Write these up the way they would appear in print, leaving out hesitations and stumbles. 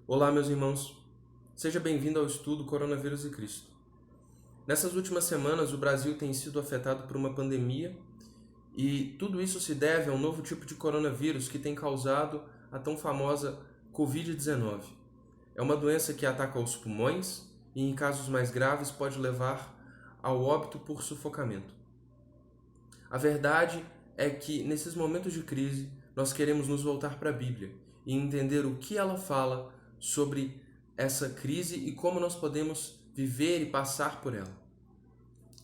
Olá, meus irmãos. Seja bem-vindo ao estudo Coronavírus e Cristo. Nessas últimas semanas, o Brasil tem sido afetado por uma pandemia e tudo isso se deve a um novo tipo de coronavírus que tem causado a tão famosa Covid-19. É uma doença que ataca os pulmões e, em casos mais graves, pode levar ao óbito por sufocamento. A verdade é que, nesses momentos de crise, nós queremos nos voltar para a Bíblia e entender o que ela fala sobre essa crise e como nós podemos viver e passar por ela.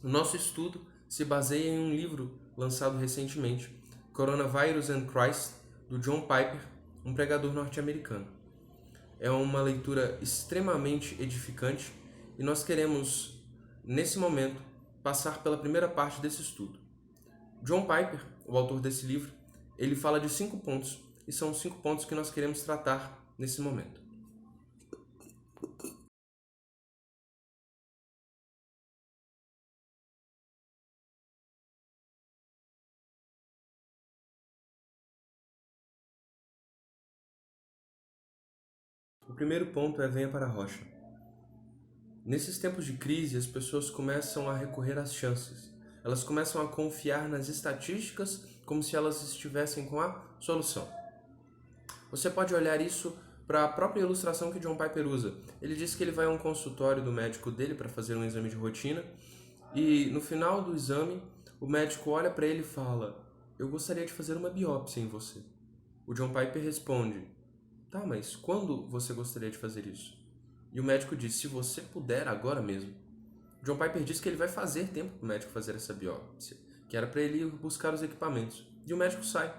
O nosso estudo se baseia em um livro lançado recentemente, Coronavirus and Christ, do John Piper, um pregador norte-americano. É uma leitura extremamente edificante e nós queremos, nesse momento, passar pela primeira parte desse estudo. John Piper, o autor desse livro, ele fala de 5 pontos, e são 5 pontos que nós queremos tratar nesse momento. O primeiro ponto é venha para a rocha. Nesses tempos de crise, as pessoas começam a recorrer às chances. Elas começam a confiar nas estatísticas como se elas estivessem com a solução. Você pode olhar isso para a própria ilustração que John Piper usa. Ele diz que ele vai a um consultório do médico dele para fazer um exame de rotina e no final do exame o médico olha para ele e fala: "Eu gostaria de fazer uma biópsia em você." O John Piper responde: "Tá, mas quando você gostaria de fazer isso?" E o médico diz: "Se você puder, agora mesmo." John Piper diz que ele vai fazer tempo para o médico fazer essa biópsia, que era para ele ir buscar os equipamentos. E o médico sai.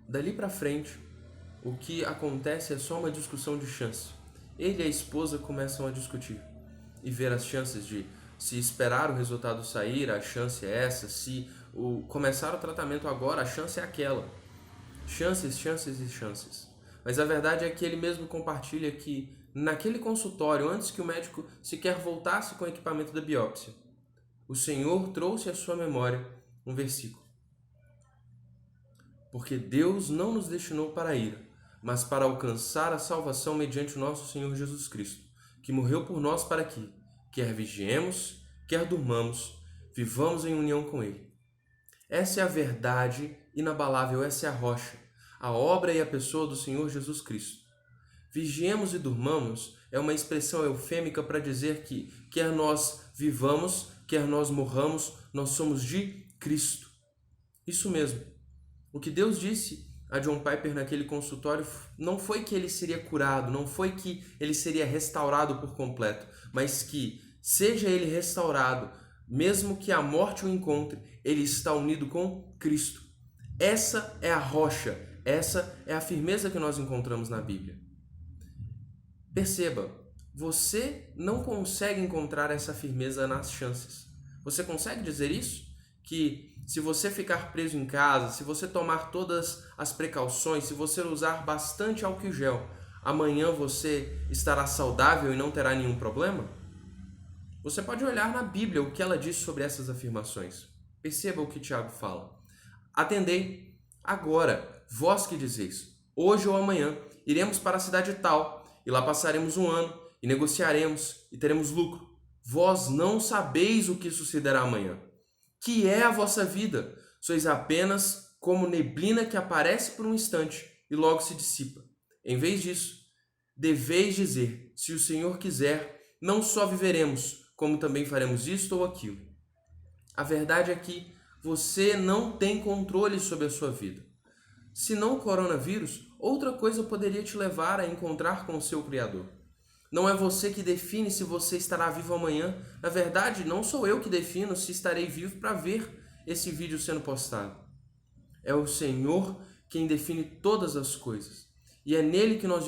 Dali para frente, o que acontece é só uma discussão de chance. Ele e a esposa começam a discutir e ver as chances de, se esperar o resultado sair, a chance é essa, se começar o tratamento agora, a chance é aquela. Chances, chances e chances. Mas a verdade é que ele mesmo compartilha que, naquele consultório, antes que o médico sequer voltasse com o equipamento da biópsia, o Senhor trouxe à sua memória um versículo. Porque Deus não nos destinou para a ira, mas para alcançar a salvação mediante o nosso Senhor Jesus Cristo, que morreu por nós para que, quer vigiemos, quer durmamos, vivamos em união com Ele. Essa é a verdade inabalável, essa é a rocha, a obra e a pessoa do Senhor Jesus Cristo. Vigiemos e durmamos é uma expressão eufêmica para dizer que, quer nós vivamos, quer nós morramos, nós somos de Cristo. Isso mesmo. O que Deus disse a John Piper naquele consultório não foi que ele seria curado, não foi que ele seria restaurado por completo, mas que, seja ele restaurado, mesmo que a morte o encontre, ele está unido com Cristo. Essa é a rocha, essa é a firmeza que nós encontramos na Bíblia. Perceba, você não consegue encontrar essa firmeza nas chances. Você consegue dizer isso? Que se você ficar preso em casa, se você tomar todas as precauções, se você usar bastante álcool gel, amanhã você estará saudável e não terá nenhum problema? Você pode olhar na Bíblia o que ela diz sobre essas afirmações. Perceba o que Tiago fala. Atendei agora, vós que dizeis, hoje ou amanhã iremos para a cidade tal, e lá passaremos um ano, e negociaremos, e teremos lucro. Vós não sabeis o que sucederá amanhã. Que é a vossa vida? Sois apenas como neblina que aparece por um instante e logo se dissipa. Em vez disso, deveis dizer, se o Senhor quiser, não só viveremos, como também faremos isto ou aquilo. A verdade é que você não tem controle sobre a sua vida. Se não o coronavírus, outra coisa poderia te levar a encontrar com o seu Criador. Não é você que define se você estará vivo amanhã. Na verdade, não sou eu que defino se estarei vivo para ver esse vídeo sendo postado. É o Senhor quem define todas as coisas. E é nele que nós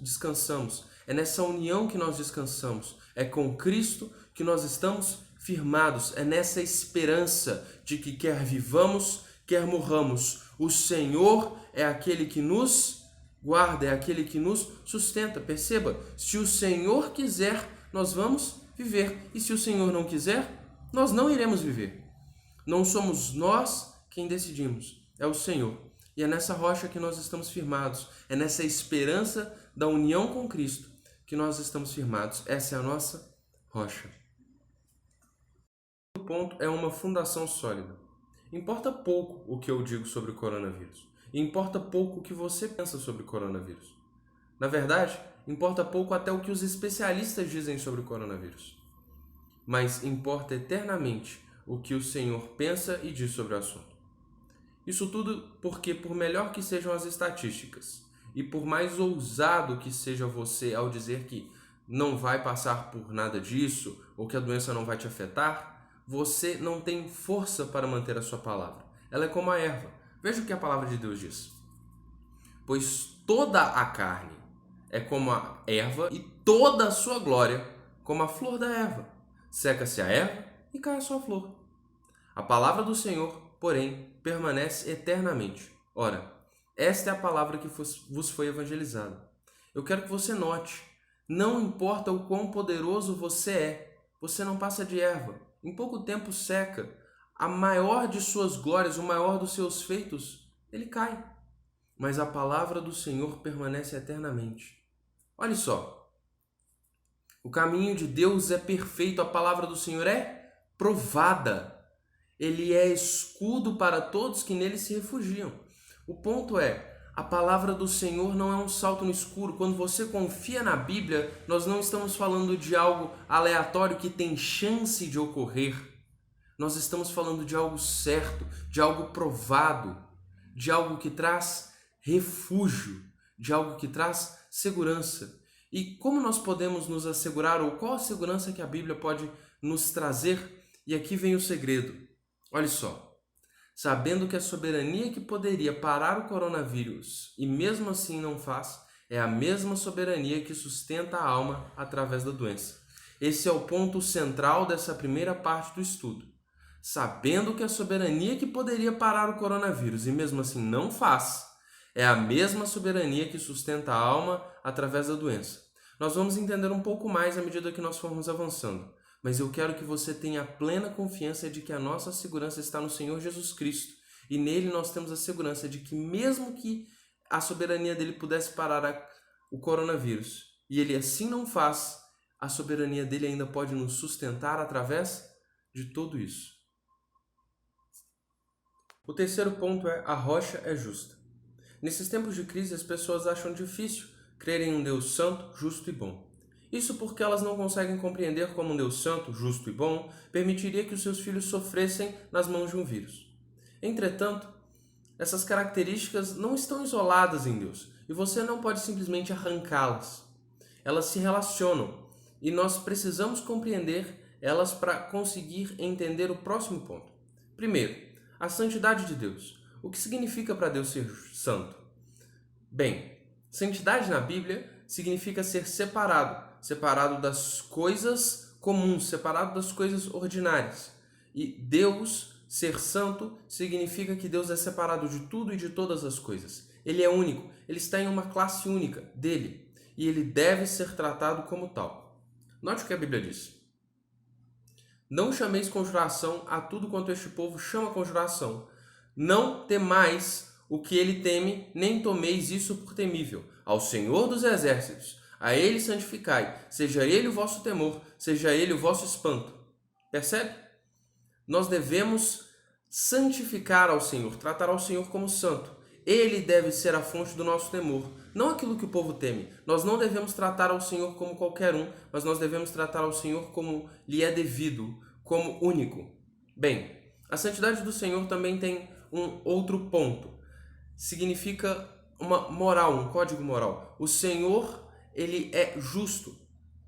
descansamos. É nessa união que nós descansamos. É com Cristo que nós estamos firmados. É nessa esperança de que quer vivamos, quer morramos, o Senhor é aquele que nos guarda, é aquele que nos sustenta. Perceba, se o Senhor quiser, nós vamos viver. E se o Senhor não quiser, nós não iremos viver. Não somos nós quem decidimos, é o Senhor. E é nessa rocha que nós estamos firmados. É nessa esperança da união com Cristo que nós estamos firmados. Essa é a nossa rocha. O ponto é uma fundação sólida. Importa pouco o que eu digo sobre o coronavírus. E importa pouco o que você pensa sobre o coronavírus. Na verdade, importa pouco até o que os especialistas dizem sobre o coronavírus. Mas importa eternamente o que o Senhor pensa e diz sobre o assunto. Isso tudo porque, por melhor que sejam as estatísticas, e por mais ousado que seja você ao dizer que não vai passar por nada disso, ou que a doença não vai te afetar, você não tem força para manter a sua palavra. Ela é como a erva. Veja o que a palavra de Deus diz. Pois toda a carne é como a erva, e toda a sua glória como a flor da erva. Seca-se a erva e cai a sua flor. A palavra do Senhor, porém, permanece eternamente. Ora, esta é a palavra que vos foi evangelizada. Eu quero que você note, não importa o quão poderoso você é, você não passa de erva. Em pouco tempo seca. A maior de suas glórias, o maior dos seus feitos, ele cai. Mas a palavra do Senhor permanece eternamente. Olha só. O caminho de Deus é perfeito, a palavra do Senhor é provada. Ele é escudo para todos que nele se refugiam. O ponto é, a palavra do Senhor não é um salto no escuro. Quando você confia na Bíblia, nós não estamos falando de algo aleatório que tem chance de ocorrer. Nós estamos falando de algo certo, de algo provado, de algo que traz refúgio, de algo que traz segurança. E como nós podemos nos assegurar, ou qual a segurança que a Bíblia pode nos trazer? E aqui vem o segredo. Olha só. Sabendo que a soberania que poderia parar o coronavírus e mesmo assim não faz, é a mesma soberania que sustenta a alma através da doença. Esse é o ponto central dessa primeira parte do estudo. Sabendo que a soberania que poderia parar o coronavírus e mesmo assim não faz, é a mesma soberania que sustenta a alma através da doença. Nós vamos entender um pouco mais à medida que nós formos avançando. Mas eu quero que você tenha plena confiança de que a nossa segurança está no Senhor Jesus Cristo. E nele nós temos a segurança de que mesmo que a soberania dele pudesse parar o coronavírus, e ele assim não faz, a soberania dele ainda pode nos sustentar através de tudo isso. O terceiro ponto é: a rocha é justa. Nesses tempos de crise, as pessoas acham difícil crerem em um Deus santo, justo e bom. Isso porque elas não conseguem compreender como um Deus santo, justo e bom permitiria que os seus filhos sofressem nas mãos de um vírus. Entretanto, essas características não estão isoladas em Deus e você não pode simplesmente arrancá-las. Elas se relacionam e nós precisamos compreender elas para conseguir entender o próximo ponto. Primeiro, a santidade de Deus. O que significa para Deus ser santo? Bem, santidade na Bíblia significa ser separado das coisas comuns, separado das coisas ordinárias. E Deus ser santo significa que Deus é separado de tudo e de todas as coisas. Ele é único, ele está em uma classe única dele e ele deve ser tratado como tal. Note o que a Bíblia diz. Não chameis conjuração a tudo quanto este povo chama conjuração. Não temais o que ele teme, nem tomeis isso por temível. Ao Senhor dos Exércitos, a ele santificai, seja ele o vosso temor, seja ele o vosso espanto. Percebe? Nós devemos santificar ao Senhor, tratar ao Senhor como santo. Ele deve ser a fonte do nosso temor, não aquilo que o povo teme. Nós não devemos tratar ao Senhor como qualquer um, mas nós devemos tratar ao Senhor como lhe é devido, como único. Bem, a santidade do Senhor também tem um outro ponto. Significa uma moral, um código moral. O Senhor, ele é justo.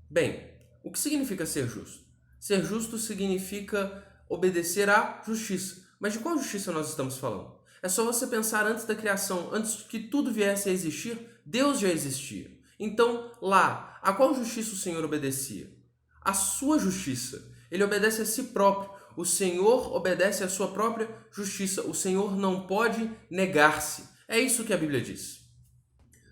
Bem, o que significa ser justo? Ser justo significa obedecer à justiça. Mas de qual justiça nós estamos falando? É só você pensar antes da criação, antes que tudo viesse a existir, Deus já existia. Então, lá, a qual justiça o Senhor obedecia? A sua justiça. Ele obedece a si próprio. O Senhor obedece à sua própria justiça. O Senhor não pode negar-se. É isso que a Bíblia diz.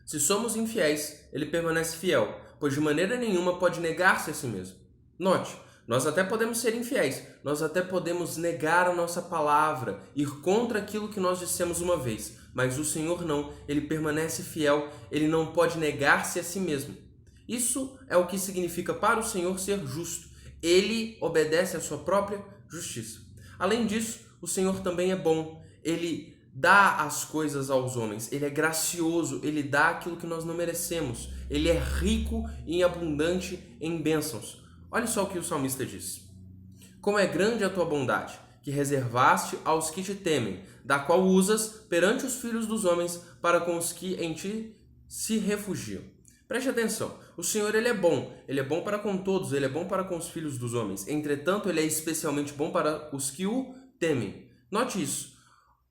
Se somos infiéis, ele permanece fiel, pois de maneira nenhuma pode negar-se a si mesmo. Note, nós até podemos ser infiéis, nós até podemos negar a nossa palavra, ir contra aquilo que nós dissemos uma vez, mas o Senhor não, ele permanece fiel, ele não pode negar-se a si mesmo. Isso é o que significa para o Senhor ser justo. Ele obedece à sua própria justiça. Além disso, o Senhor também é bom. Ele dá as coisas aos homens. Ele é gracioso. Ele dá aquilo que nós não merecemos. Ele é rico e abundante em bênçãos. Olha só o que o salmista diz. Como é grande a tua bondade, que reservaste aos que te temem, da qual usas perante os filhos dos homens para com os que em ti se refugiam. Preste atenção, o Senhor ele é bom para com todos, ele é bom para com os filhos dos homens, entretanto ele é especialmente bom para os que o temem. Note isso,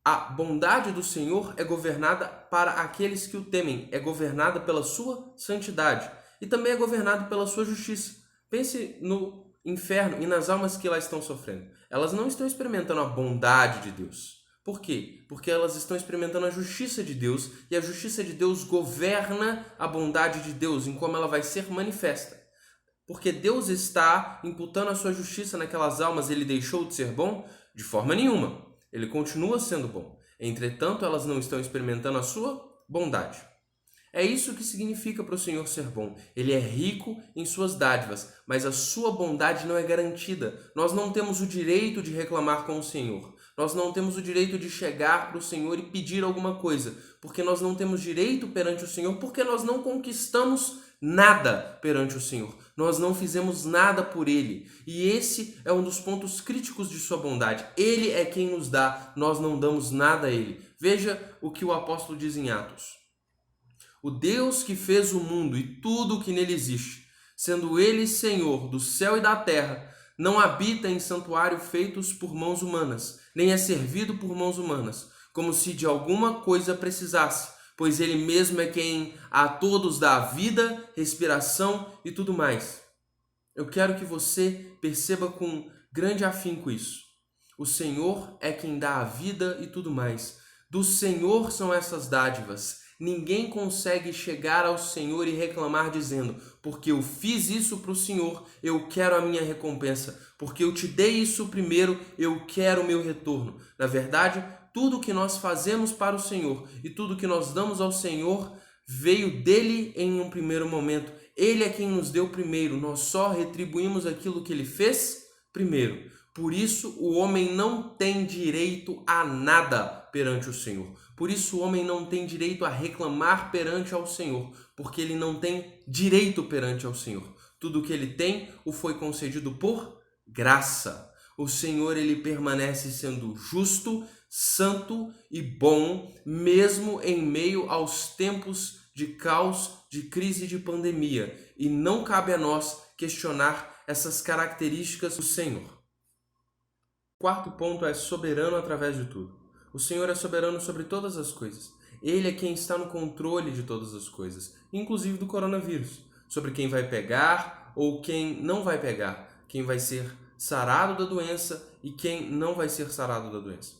a bondade do Senhor é governada para aqueles que o temem, é governada pela sua santidade e também é governada pela sua justiça. Pense no inferno e nas almas que lá estão sofrendo. Elas não estão experimentando a bondade de Deus. Por quê? Porque elas estão experimentando a justiça de Deus e a justiça de Deus governa a bondade de Deus em como ela vai ser manifesta. Porque Deus está imputando a sua justiça naquelas almas, ele deixou de ser bom? De forma nenhuma. Ele continua sendo bom. Entretanto, elas não estão experimentando a sua bondade. É isso que significa para o Senhor ser bom. Ele é rico em suas dádivas, mas a sua bondade não é garantida. Nós não temos o direito de reclamar com o Senhor. Nós não temos o direito de chegar para o Senhor e pedir alguma coisa, porque nós não temos direito perante o Senhor, porque nós não conquistamos nada perante o Senhor. Nós não fizemos nada por Ele. E esse é um dos pontos críticos de sua bondade. Ele é quem nos dá, nós não damos nada a Ele. Veja o que o apóstolo diz em Atos. O Deus que fez o mundo e tudo o que nele existe, sendo Ele Senhor do céu e da terra, não habita em santuário feitos por mãos humanas, nem é servido por mãos humanas, como se de alguma coisa precisasse, pois Ele mesmo é quem a todos dá vida, respiração e tudo mais. Eu quero que você perceba com grande afinco isso. O Senhor é quem dá a vida e tudo mais. Do Senhor são essas dádivas. Ninguém consegue chegar ao Senhor e reclamar dizendo, porque eu fiz isso para o Senhor, eu quero a minha recompensa. Porque eu te dei isso primeiro, eu quero o meu retorno. Na verdade, tudo que nós fazemos para o Senhor e tudo que nós damos ao Senhor veio dele em um primeiro momento. Ele é quem nos deu primeiro, nós só retribuímos aquilo que ele fez primeiro. Por isso, o homem não tem direito a nada perante o Senhor. Por isso, o homem não tem direito a reclamar perante ao Senhor, porque ele não tem direito perante ao Senhor. Tudo o que ele tem o foi concedido por graça. O Senhor, ele permanece sendo justo, santo e bom, mesmo em meio aos tempos de caos, de crise e de pandemia. E não cabe a nós questionar essas características do Senhor. O quarto ponto é soberano através de tudo. O Senhor é soberano sobre todas as coisas. Ele é quem está no controle de todas as coisas, inclusive do coronavírus, sobre quem vai pegar ou quem não vai pegar, quem vai ser sarado da doença e quem não vai ser sarado da doença.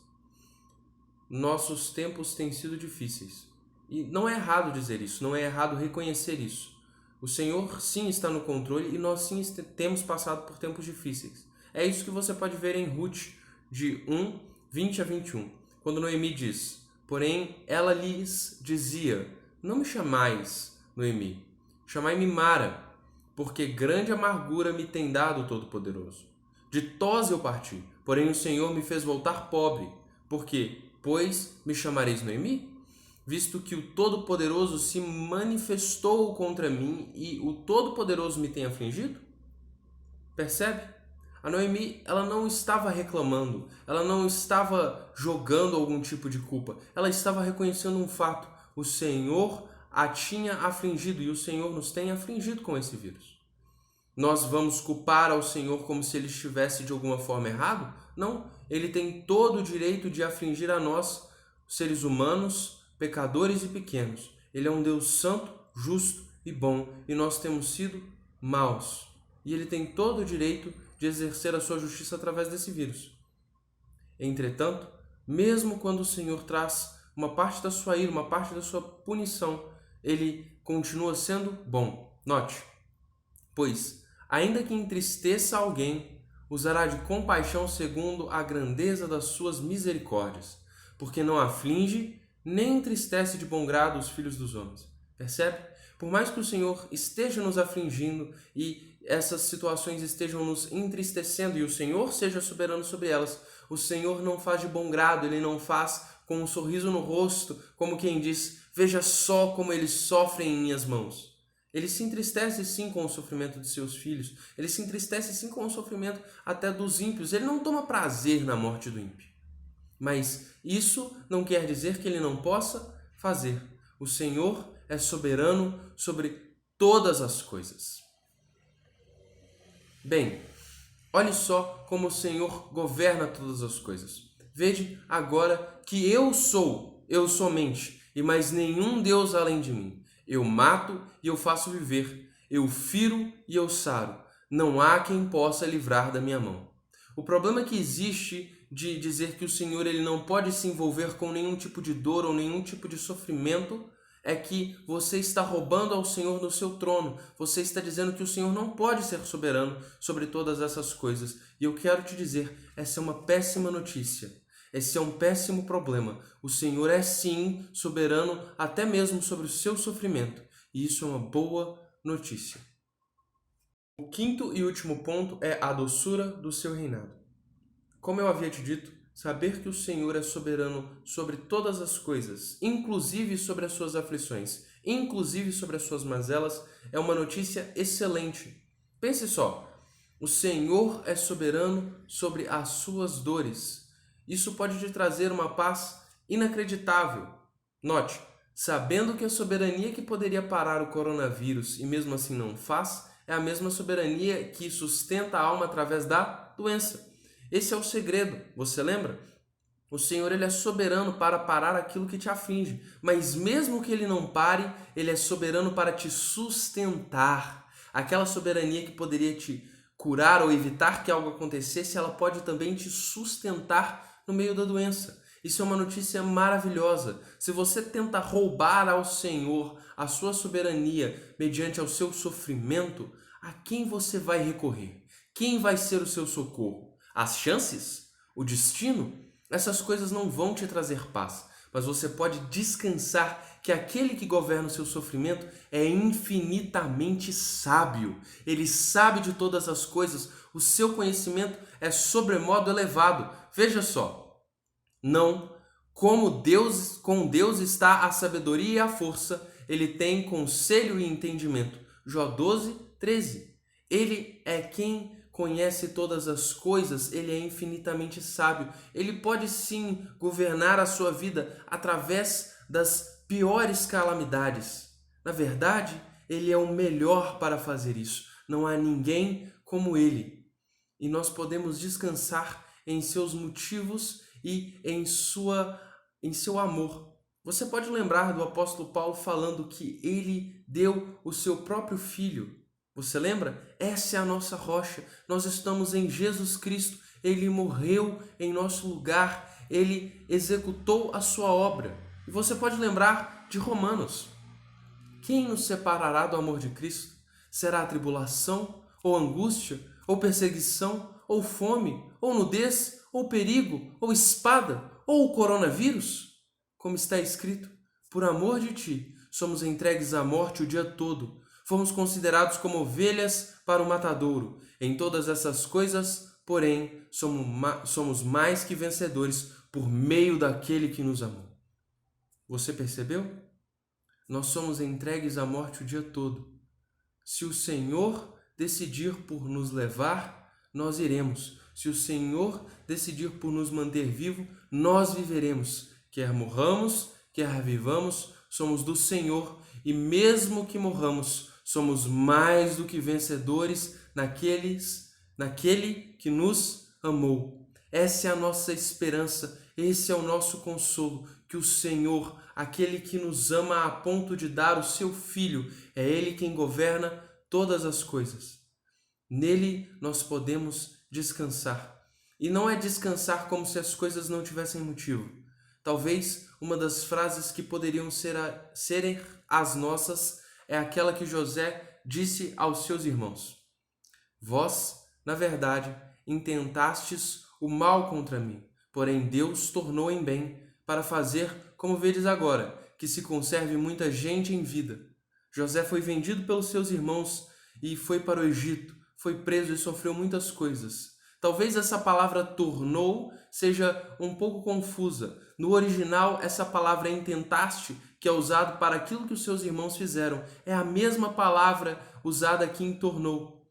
Nossos tempos têm sido difíceis. E não é errado dizer isso, não é errado reconhecer isso. O Senhor sim está no controle e nós sim temos passado por tempos difíceis. É isso que você pode ver em Ruth, de 1, 20 a 21, quando Noemi diz, porém ela lhes dizia, não me chamais, Noemi, chamai-me Mara, porque grande amargura me tem dado o Todo-Poderoso. De Toz eu parti, porém o Senhor me fez voltar pobre, porque, pois, me chamareis Noemi? Visto que o Todo-Poderoso se manifestou contra mim e o Todo-Poderoso me tem afligido? Percebe? A Noemi, ela não estava reclamando, ela não estava jogando algum tipo de culpa, ela estava reconhecendo um fato. O Senhor a tinha afligido e o Senhor nos tem afligido com esse vírus. Nós vamos culpar ao Senhor como se ele estivesse de alguma forma errado? Não, ele tem todo o direito de afligir a nós, seres humanos, pecadores e pequenos. Ele é um Deus santo, justo e bom e nós temos sido maus. E ele tem todo o direito de exercer a sua justiça através desse vírus. Entretanto, mesmo quando o Senhor traz uma parte da sua ira, uma parte da sua punição, ele continua sendo bom. Note, pois, ainda que entristeça alguém, usará de compaixão segundo a grandeza das suas misericórdias, porque não aflige nem entristece de bom grado os filhos dos homens. Percebe? Por mais que o Senhor esteja nos afligindo e essas situações estejam nos entristecendo e o Senhor seja soberano sobre elas, o Senhor não faz de bom grado, Ele não faz com um sorriso no rosto, como quem diz, veja só como eles sofrem em minhas mãos. Ele se entristece sim com o sofrimento de seus filhos, ele se entristece sim com o sofrimento até dos ímpios, ele não toma prazer na morte do ímpio. Mas isso não quer dizer que ele não possa fazer. O Senhor é soberano sobre todas as coisas. Bem, olhe só como o Senhor governa todas as coisas. Veja agora que eu somente, e mais nenhum Deus além de mim. Eu mato e eu faço viver, eu firo e eu saro. Não há quem possa livrar da minha mão. O problema que existe de dizer que o Senhor ele não pode se envolver com nenhum tipo de dor ou nenhum tipo de sofrimento é que você está roubando ao Senhor no seu trono. Você está dizendo que o Senhor não pode ser soberano sobre todas essas coisas. E eu quero te dizer, essa é uma péssima notícia. Esse é um péssimo problema. O Senhor é sim soberano até mesmo sobre o seu sofrimento. E isso é uma boa notícia. O quinto e último ponto é a doçura do seu reinado. Como eu havia te dito, saber que o Senhor é soberano sobre todas as coisas, inclusive sobre as suas aflições, inclusive sobre as suas mazelas, é uma notícia excelente. Pense só, o Senhor é soberano sobre as suas dores. Isso pode te trazer uma paz inacreditável. Note, sabendo que a soberania que poderia parar o coronavírus e mesmo assim não faz, é a mesma soberania que sustenta a alma através da doença. Esse é o segredo, você lembra? O Senhor ele é soberano para parar aquilo que te aflige, mas mesmo que ele não pare, ele é soberano para te sustentar. Aquela soberania que poderia te curar ou evitar que algo acontecesse, ela pode também te sustentar no meio da doença. Isso é uma notícia maravilhosa. Se você tenta roubar ao Senhor a sua soberania mediante ao seu sofrimento, a quem você vai recorrer? Quem vai ser o seu socorro? As chances? O destino? Essas coisas não vão te trazer paz, mas você pode descansar que aquele que governa o seu sofrimento é infinitamente sábio. Ele sabe de todas as coisas, o seu conhecimento é sobremodo elevado. Veja só, não, com Deus está a sabedoria e a força, ele tem conselho e entendimento. Jó 12, 13. Ele é quem conhece todas as coisas, ele é infinitamente sábio. Ele pode sim governar a sua vida através das piores calamidades. Na verdade, ele é o melhor para fazer isso. Não há ninguém como ele. E nós podemos descansar em seus motivos e em seu amor. Você pode lembrar do apóstolo Paulo falando que ele deu o seu próprio filho. Você lembra? Essa é a nossa rocha. Nós estamos em Jesus Cristo. Ele morreu em nosso lugar. Ele executou a sua obra. E você pode lembrar de Romanos. Quem nos separará do amor de Cristo? Será a tribulação, ou angústia, ou perseguição, ou fome, ou nudez, ou perigo, ou espada, ou o coronavírus? Como está escrito, por amor de ti, somos entregues à morte o dia todo. Fomos considerados como ovelhas para o matadouro. Em todas essas coisas, porém, somos mais que vencedores por meio daquele que nos amou. Você percebeu? Nós somos entregues à morte o dia todo. Se o Senhor decidir por nos levar, nós iremos. Se o Senhor decidir por nos manter vivo, nós viveremos. Quer morramos, quer vivamos, somos do Senhor. E mesmo que morramos, somos mais do que vencedores naquele que nos amou. Essa é a nossa esperança, esse é o nosso consolo, que o Senhor, aquele que nos ama a ponto de dar o seu Filho, é Ele quem governa todas as coisas. Nele nós podemos descansar. E não é descansar como se as coisas não tivessem motivo. Talvez uma das frases que poderiam serem as nossas é aquela que José disse aos seus irmãos: Vós, na verdade, intentastes o mal contra mim, porém Deus tornou em bem para fazer com como vedes agora, que se conserve muita gente em vida. José foi vendido pelos seus irmãos e foi para o Egito, foi preso e sofreu muitas coisas. Talvez essa palavra tornou seja um pouco confusa. No original, essa palavra intentaste, que é usado para aquilo que os seus irmãos fizeram, é a mesma palavra usada aqui em tornou.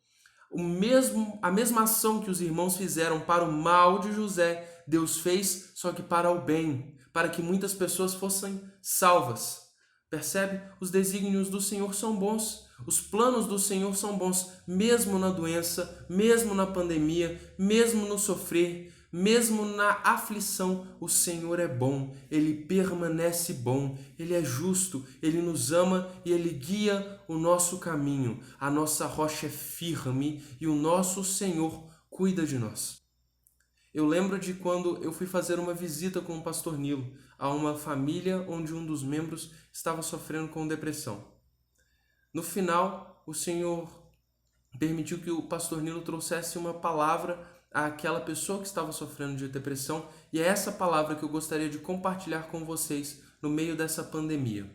A mesma ação que os irmãos fizeram para o mal de José, Deus fez, só que para o bem, para que muitas pessoas fossem salvas. Percebe? Os desígnios do Senhor são bons, os planos do Senhor são bons, mesmo na doença, mesmo na pandemia, mesmo no sofrer, mesmo na aflição, o Senhor é bom, Ele permanece bom, Ele é justo, Ele nos ama e Ele guia o nosso caminho. A nossa rocha é firme e o nosso Senhor cuida de nós. Eu lembro de quando eu fui fazer uma visita com o pastor Nilo a uma família onde um dos membros estava sofrendo com depressão. No final, o Senhor permitiu que o pastor Nilo trouxesse uma palavra àquela pessoa que estava sofrendo de depressão, e é essa palavra que eu gostaria de compartilhar com vocês no meio dessa pandemia.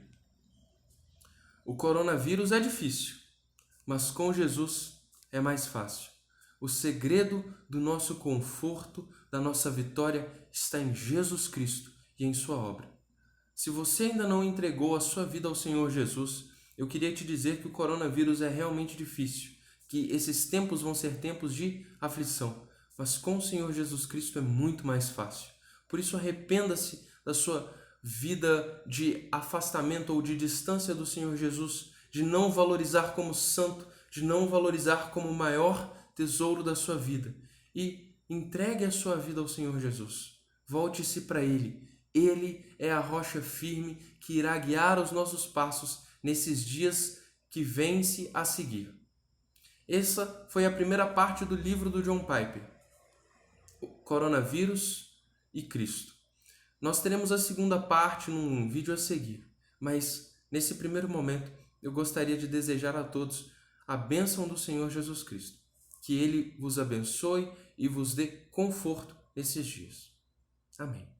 O coronavírus é difícil, mas com Jesus é mais fácil. O segredo do nosso conforto, da nossa vitória, está em Jesus Cristo e em sua obra. Se você ainda não entregou a sua vida ao Senhor Jesus, eu queria te dizer que o coronavírus é realmente difícil, que esses tempos vão ser tempos de aflição, mas com o Senhor Jesus Cristo é muito mais fácil. Por isso, arrependa-se da sua vida de afastamento ou de distância do Senhor Jesus, de não valorizar como santo, de não valorizar como o maior tesouro da sua vida, e entregue a sua vida ao Senhor Jesus. Volte-se para Ele. Ele é a rocha firme que irá guiar os nossos passos nesses dias que vêm-se a seguir. Essa foi a primeira parte do livro do John Piper, o Coronavírus e Cristo. Nós teremos a segunda parte num vídeo a seguir, mas nesse primeiro momento eu gostaria de desejar a todos a bênção do Senhor Jesus Cristo. Que Ele vos abençoe e vos dê conforto nesses dias. Amém.